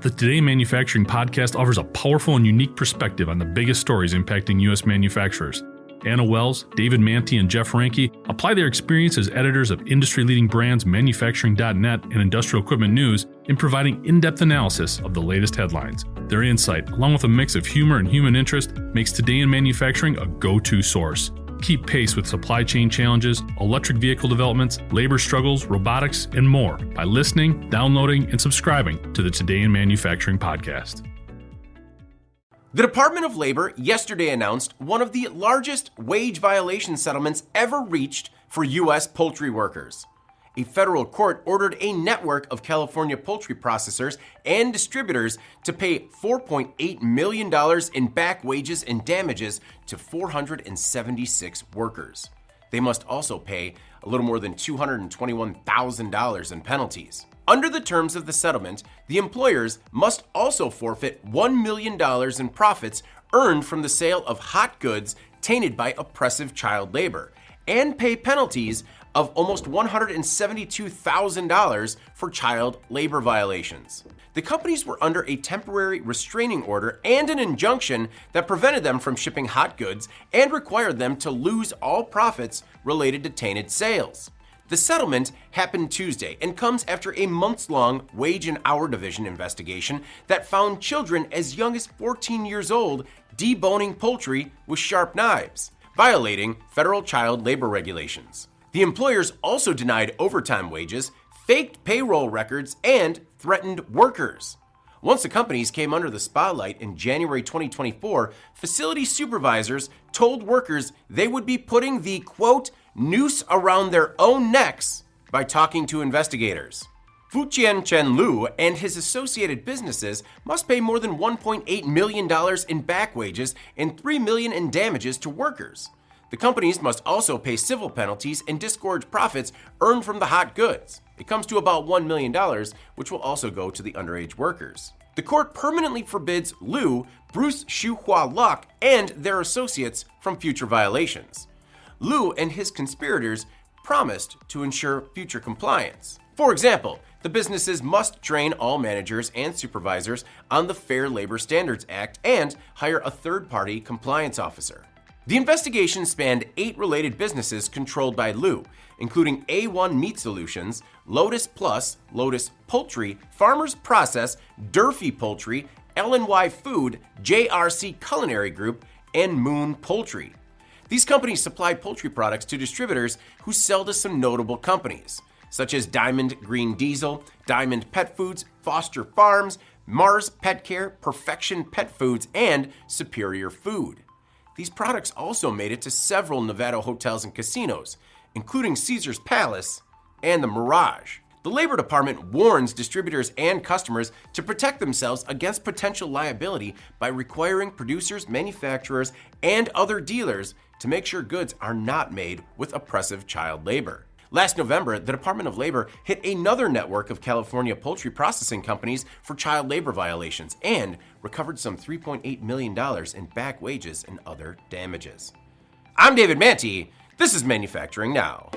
The Today in Manufacturing podcast offers a powerful and unique perspective on the biggest stories impacting U.S. manufacturers. Anna Wells, David Manti, and Jeff Ranke apply their experience as editors of industry-leading brands Manufacturing.net and Industrial Equipment News in providing in-depth analysis of the latest headlines. Their insight, along with a mix of humor and human interest, makes Today in Manufacturing a go-to source. Keep pace with supply chain challenges, electric vehicle developments, labor struggles, robotics, and more by listening, downloading, and subscribing to the Today in Manufacturing podcast. The Department of Labor yesterday announced one of the largest wage violation settlements ever reached for U.S. poultry workers. A federal court ordered a network of California poultry processors and distributors to pay $4.8 million in back wages and damages to 476 workers. They must also pay a little more than $221,000 in penalties. Under the terms of the settlement, the employers must also forfeit $1 million in profits earned from the sale of hot goods tainted by oppressive child labor, and pay penalties of almost $172,000 for child labor violations. The companies were under a temporary restraining order and an injunction that prevented them from shipping hot goods and required them to lose all profits related to tainted sales. The settlement happened Tuesday and comes after a months-long wage and hour division investigation that found children as young as 14 years old deboning poultry with sharp knives, violating federal child labor regulations. The employers also denied overtime wages, faked payroll records, and threatened workers. Once the companies came under the spotlight in January 2024, facility supervisors told workers they would be putting the, quote, noose around their own necks by talking to investigators. Fuqian Chen Lu and his associated businesses must pay more than $1.8 million in back wages and $3 million in damages to workers. The companies must also pay civil penalties and disgorge profits earned from the hot goods. It comes to about $1 million, which will also go to the underage workers. The court permanently forbids Lu, Bruce Shu-Hua Luck, and their associates from future violations. Lu and his conspirators promised to ensure future compliance. For example, the businesses must train all managers and supervisors on the Fair Labor Standards Act and hire a third-party compliance officer. The investigation spanned 8 related businesses controlled by Lu, including A1 Meat Solutions, Lotus Plus, Lotus Poultry, Farmers Process, Durfee Poultry, LNY Food, JRC Culinary Group, and Moon Poultry. These companies supply poultry products to distributors who sell to some notable companies, such as Diamond Green Diesel, Diamond Pet Foods, Foster Farms, Mars Pet Care, Perfection Pet Foods, and Superior Food. These products also made it to several Nevada hotels and casinos, including Caesar's Palace and the Mirage. The Labor Department warns distributors and customers to protect themselves against potential liability by requiring producers, manufacturers, and other dealers to make sure goods are not made with oppressive child labor. Last November, the Department of Labor hit another network of California poultry processing companies for child labor violations and recovered some $3.8 million in back wages and other damages. I'm David Manti. This is Manufacturing Now.